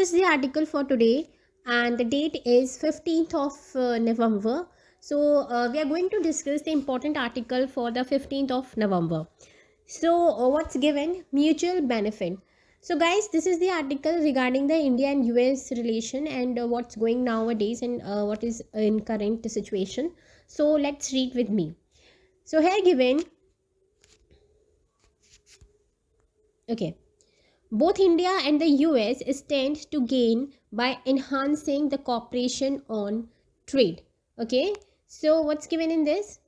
is the article for today, and the date is 15th of November. So, we are going to discuss the important article for the 15th of November. So, what's given? Mutual benefit. So, guys, this is the article regarding the India and US relation and what's going nowadays and what is in current situation. So, let's read with me. So, here given, okay. Both India and the US stand to gain by enhancing the cooperation on trade. Okay, so what's given in this?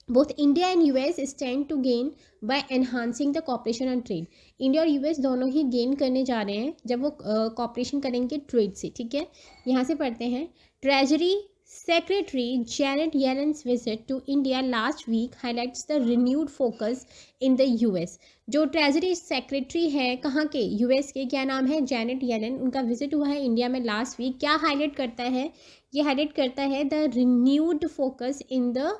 Both India and US stand to gain by enhancing the cooperation on trade. India और US दोनों ही gain करने जा रहे हैं जब वो corporation करेंगे trade से. ठीक है, यहाँ से पढ़ते हैं. Treasury Secretary Janet Yellen's visit to India last week highlights the renewed focus in the US. जो ट्रेजरी सेक्रेटरी है कहाँ के? यूएस के. क्या नाम है? Janet Yellen. उनका विजिट हुआ है इंडिया में लास्ट वीक. क्या हाईलाइट करता है? ये हाईलाइट करता है the renewed focus in the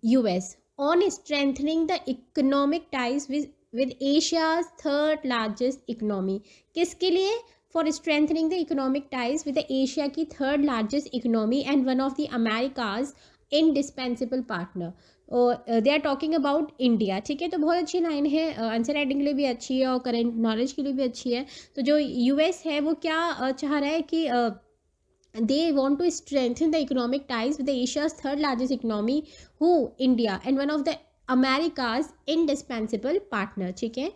US on strengthening the economic ties with Asia's third largest economy. किसके लिए? For strengthening the economic ties with the Asia की third largest economy and one of the America's indispensable partner. They are talking about India. ठीक है, तो बहुत अच्छी line है. Answer writing के लिए भी अच्छी है और करेंट नॉलेज के लिए भी अच्छी है. तो जो यूएस है वो क्या चाह रहा है कि they want to strengthen the economic ties with the Asia's third largest economy, who India, and one of the America's indispensable partner. ठीक है,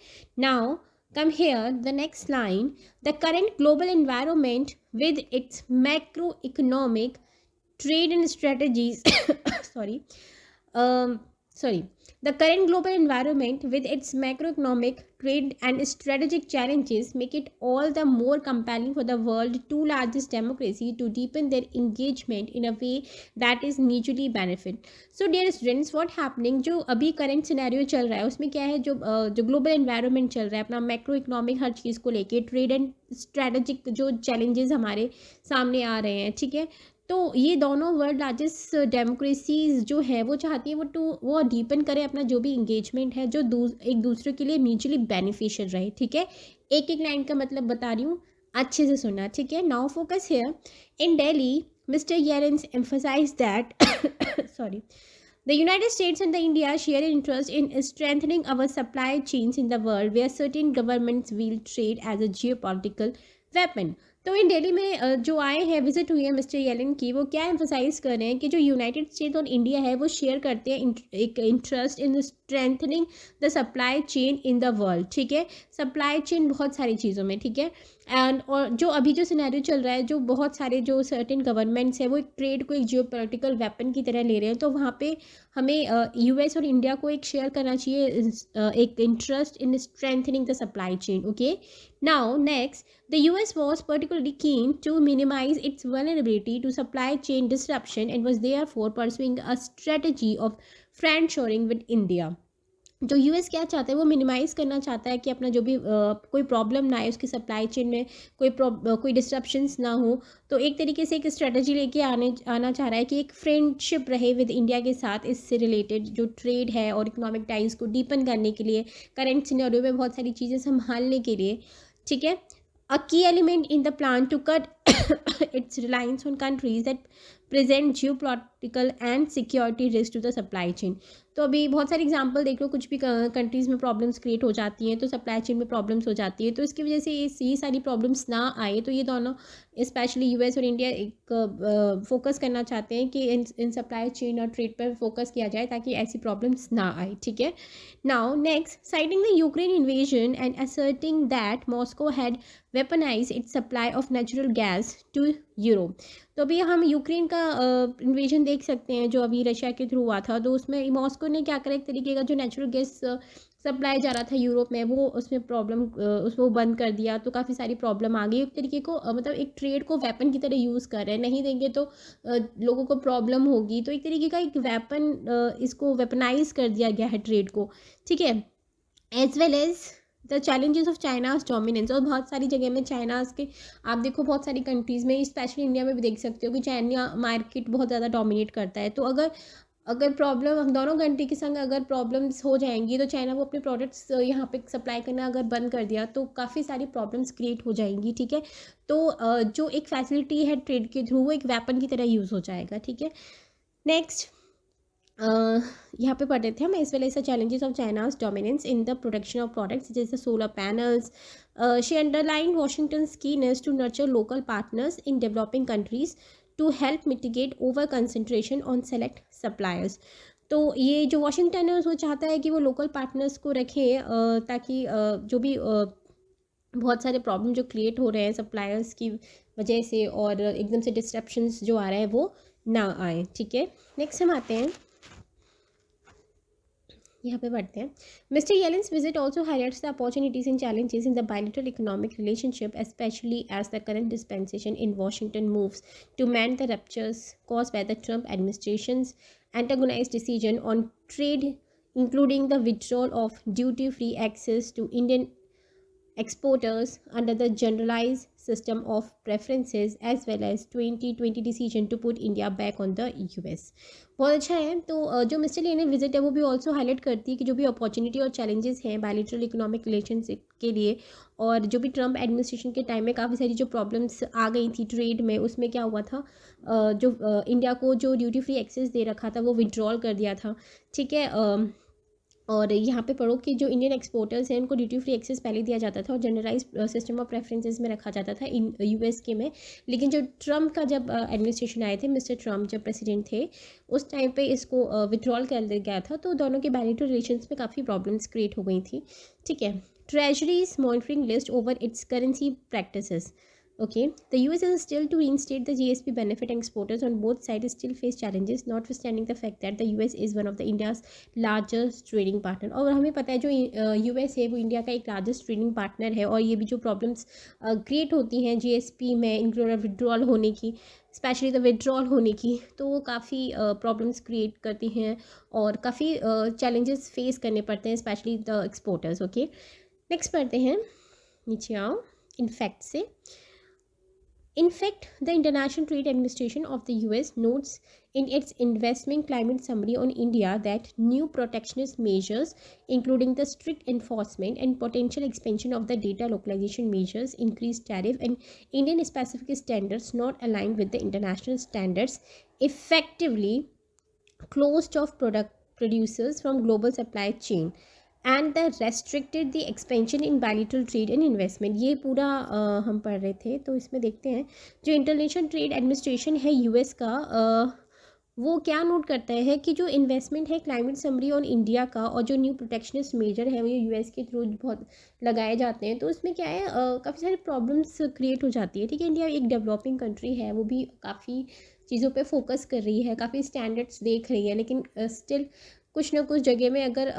now come here, the next line. The current global environment with its macroeconomic trade and strategies the current global environment with its macroeconomic trade and strategic challenges make it all the more compelling for the world's two largest democracies to deepen their engagement in a way that is mutually benefit. So dear students, what happening, जो अभी current scenario चल रहा है उसमें क्या है, जो global environment चल रहा है अपना macroeconomic हर चीज़ को लेके trade and strategic जो challenges हमारे सामने आ रहे हैं. ठीक है, तो ये दोनों वर्ल्ड लार्जेस्ट डेमोक्रेसीज जो है वो चाहती है वो डीपन करे अपना जो भी इंगेजमेंट है जो एक दूसरे के लिए म्यूचुअली बेनिफिशियल रहे. ठीक है, एक एक लाइन का मतलब बता रही हूँ, अच्छे से सुनना. ठीक है, now focus here. In Delhi Mister Yellen's emphasize that the United States and the India share an interest in strengthening our supply chains in the world where certain governments view trade as a geopolitical weapon. तो इन दिल्ली में जो आए हैं, visit हुई है mister Yellen की, वो क्या एम्फोसाइज कर रहे हैं कि जो यूनाइटेड स्टेट्स और इंडिया है वो शेयर करते हैं एक interest in strengthening the supply chain in the world. ठीक है, सप्लाई चेन बहुत सारी चीज़ों में. ठीक है, एंड और जो अभी जो सिनेरियो चल रहा है, जो बहुत सारे जो सर्टेन गवर्नमेंट्स है वो एक ट्रेड को एक जियोपॉलिटिकल वेपन की तरह ले रहे हैं. तो वहाँ पे हमें यूएस और इंडिया को एक शेयर करना चाहिए एक interest in strengthening the supply chain. Okay, now next, the US was particularly keen to minimize its vulnerability to supply chain disruption and was therefore pursuing a strategy of friendshoring with India. जो US क्या चाहता है वो minimise करना चाहता है कि अपना जो भी कोई प्रॉब्लम ना आए उसकी सप्लाई चेन में, कोई डिस्ट्रप्शंस ना हो. तो एक तरीके से एक स्ट्रेटजी लेके आना चाह रहा है कि एक फ्रेंडशिप रहे विद इंडिया के साथ, इससे रिलेटेड जो ट्रेड है और इकोनॉमिक टाइज को डीपन करने के लिए, करेंट सिनेरियो में बहुत सारी चीज़ें संभालने के लिए. ठीक है, a key element in the plan to cut its reliance on countries that present geopolitical and security risk to the supply chain. तो अभी बहुत सारे एग्जांपल देख लो, कुछ भी कंट्रीज़ में प्रॉब्लम्स क्रिएट हो जाती हैं तो सप्लाई चेन में प्रॉब्लम्स हो जाती है. तो इसकी वजह से ये सारी प्रॉब्लम्स ना आए, तो ये दोनों स्पेशली यूएस और इंडिया एक फोकस करना चाहते हैं कि इन सप्लाई चेन और ट्रेड पर फोकस किया जाए ताकि ऐसी प्रॉब्लम्स ना आए. ठीक है, now next, citing the Ukraine invasion and asserting that Moscow had weaponize its supply of natural gas to Europe. तो अभी हम यूक्रेन का इन्वेजन देख सकते हैं जो अभी रशिया के थ्रू हुआ था. तो उसमें मॉस्को ने क्या करा, एक तरीके का जो नेचुरल गैस सप्लाई जा रहा था यूरोप में वो उसमें प्रॉब्लम उसको बंद कर दिया. तो काफ़ी सारी प्रॉब्लम आ गई. एक तरीके को मतलब एक ट्रेड को वेपन की तरह यूज़ कर रहे हैं, नहीं देंगे तो लोगों को प्रॉब्लम होगी. तो एक तरीके का एक वेपन, इसको वेपनाइज कर दिया गया है ट्रेड को. ठीक है, as well as the challenges of China's dominance. और बहुत सारी जगह में चाइनाज के आप देखो, बहुत सारी कंट्रीज़ में, स्पेशली इंडिया में भी देख सकते हो कि चाइना मार्केट बहुत ज़्यादा डोमिनेट करता है. तो अगर अगर प्रॉब्लम दोनों कंट्री के संग अगर प्रॉब्लम्स हो जाएंगी, तो चाइना वो अपने प्रोडक्ट्स यहाँ पे सप्लाई करना अगर बंद कर दिया, तो काफ़ी सारी प्रॉब्लम्स क्रिएट हो जाएंगी, ठीक है। तो जो एक फैसिलिटी है ट्रेड के थ्रू, वो एक वेपन की तरह यूज़ हो जाएगा, ठीक है। नेक्स्ट, यहाँ पे पढ़ रहे थे हम, as well as the challenges of China's dominance in the production of products जैसे solar panels. She underline Washington's keenness to nurture local partners in developing countries to help mitigate over concentration on select suppliers. तो ये जो Washington है, वो चाहता है कि वो लोकल पार्टनर्स को रखें, ताकि जो भी बहुत सारे प्रॉब्लम जो क्रिएट हो रहे हैं सप्लायर्स की वजह से, और एकदम से डिस्ट्रप्शंस जो आ रहे हैं वो ना आए, ठीक है। नेक्स्ट हम आते हैं, यहाँ पे बढ़ते हैं। Mister Yellen's visit also highlights the opportunities and challenges in the bilateral economic relationship, especially as the current dispensation in Washington moves to mend the ruptures caused by the Trump administration's antagonized decision on trade, including the withdrawal of duty-free access to Indian exporters under the generalized system of preferences, as well as 2020 decision to put India back on the US। बहुत अच्छा है। तो जो mister ली ने visit है, वो भी also highlight करती है कि जो भी अपॉर्चुनिटी और चैलेंजेस हैं बायलैटरल इकोनॉमिक रिलेशनशिप के लिए, और जो भी ट्रम्प एडमिनिस्ट्रेशन के टाइम में काफ़ी सारी जो प्रॉब्लम्स आ गई थी ट्रेड में, उसमें क्या हुआ था, जो इंडिया को जो ड्यूटी फ्री एक्सेस दे रखा था वो विड्रॉल कर दिया था, ठीक है। और यहाँ पे पढ़ो कि जो इंडियन एक्सपोर्टर्स हैं उनको ड्यूटी फ्री एक्सेस पहले दिया जाता था और जनरलाइज सिस्टम ऑफ प्रेफरेंसेस में रखा जाता था इन यूएस के में। लेकिन जो ट्रम्प का जब एडमिनिस्ट्रेशन आए थे, मिस्टर ट्रम्प जब प्रेसिडेंट थे, उस टाइम पे इसको विड्रॉल कर दिया गया था। तो दोनों के बायलैटरल रिलेशंस में काफ़ी प्रॉब्लम्स क्रिएट हो गई थी, ठीक है। Treasuries monitoring list over it's currency practices. Okay, the US is still to reinstate the GSP benefit, and exporters on both sides still face challenges, notwithstanding the fact that the US is one of the India's largest trading partner। और हमें पता है जो US है वो India का एक largest trading partner है, और ये भी जो प्रॉब्लम्स क्रिएट होती हैं GSP में, इंक्लूड विड्रॉल होने की, स्पेशली द विड्रॉल होने की, तो वो काफ़ी प्रॉब्लम्स क्रिएट करती हैं और काफ़ी चैलेंजेस फेस करने पड़ते हैं, specially the exporters. Okay, next पढ़ते हैं, नीचे आओ, इनफैक्ट से। In fact, the International Trade Administration of the US notes in its investment climate summary on India that new protectionist measures, including the strict enforcement and potential expansion of the data localization measures, increased tariff and Indian specific standards not aligned with the international standards, effectively closed off product producers from global supply chain and the restricted the expansion in bilateral trade and investment. ये पूरा हम पढ़ रहे थे। तो इसमें देखते हैं, जो इंटरनेशनल ट्रेड एडमिनिस्ट्रेशन है यूएस का, वो क्या नोट करता है कि जो इन्वेस्टमेंट है क्लाइमेट समरी ऑन इंडिया का, और जो न्यू प्रोटेक्शनिस्ट मेजर है वो यूएस के थ्रू बहुत लगाए जाते हैं, तो उसमें क्या है, काफ़ी सारी प्रॉब्लम्स क्रिएट हो जाती है, ठीक है। इंडिया एक डेवलपिंग कंट्री है, वो भी काफ़ी चीज़ों पे फोकस कर रही है, काफ़ी स्टैंडर्ड्स देख रही है, लेकिन स्टिल कुछ ना कुछ जगह में अगर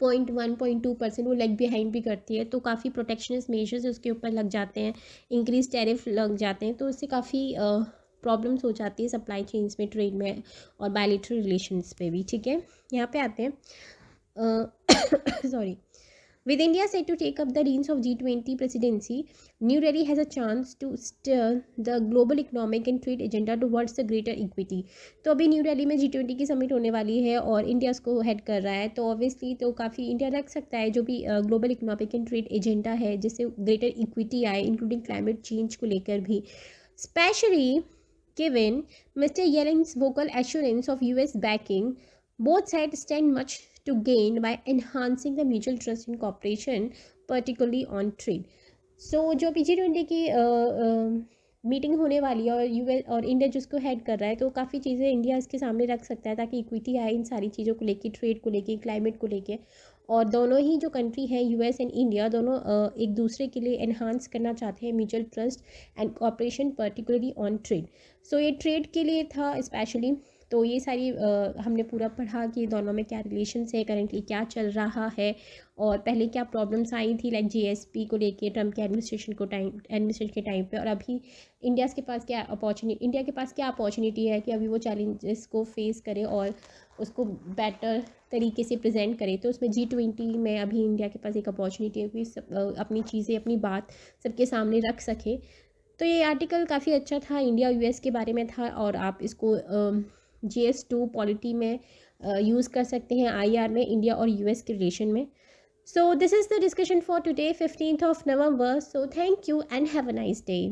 0.1-0.2% वो लेग बिहाइंड भी करती है, तो काफ़ी प्रोटेक्शनिस्ट मेजर्स उसके ऊपर लग जाते हैं, इंक्रीज टैरिफ लग जाते हैं, तो उससे काफ़ी प्रॉब्लम्स हो जाती है सप्लाई चेन्स में, ट्रेड में और बायलैटरल रिलेशंस पे भी, ठीक है। यहाँ पे आते हैं, sorry. With India set to take up the reins of G20 presidency, New Delhi has a chance to steer the global economic and trade agenda towards the greater equity। तो अभी न्यू दिल्ली में G20 की summit होने वाली है और India उसको head कर रहा है, तो ऑब्वियसली तो काफ़ी इंडिया रख सकता है जो भी global economic and trade agenda है, जिससे ग्रेटर इक्विटी आए, इंक्लूडिंग क्लाइमेट चेंज को लेकर भी, specially given Mister Yellen's vocal assurance of US backing। Both sides stand much to gain by enhancing the mutual trust and cooperation, particularly on trade। So जो G20 की meeting होने वाली है और US और इंडिया जिसको हेड कर रहा है, तो काफ़ी चीज़ें इंडिया इसके सामने रख सकता है ताकि इक्विटी आए इन सारी चीज़ों को लेके, ट्रेड को लेके, क्लाइमेट को लेके। और दोनों ही जो कंट्री है यूएस एंड इंडिया, दोनों एक दूसरे के लिए एनहांस करना चाहते हैं mutual trust and cooperation, particularly on trade. So ये ट्रेड के लिए था स्पेशली। तो ये सारी हमने पूरा पढ़ा कि दोनों में क्या रिलेशंस है, करेंटली क्या चल रहा है, और पहले क्या प्रॉब्लम्स आई थी लाइक जीएसपी को लेके ट्रम्प के एडमिनिस्ट्रेशन के टाइम पे, और अभी इंडिया के पास क्या अपॉर्चुनिटी है कि अभी वो चैलेंजेस को फेस करे और उसको बेटर तरीके से प्रेजेंट करे। तो उसमें G20 में अभी इंडिया के पास एक अपॉर्चुनिटी है कि अपनी चीज़ें, अपनी बात सबके सामने रख सके। तो ये आर्टिकल काफ़ी अच्छा था, इंडिया यूएस के बारे में था, और आप इसको GS2 पॉलिटी में यूज़ कर सकते हैं, IR में, इंडिया और US के रिलेशन में. So this is the discussion for today, 15th of November. So thank you and have a nice day.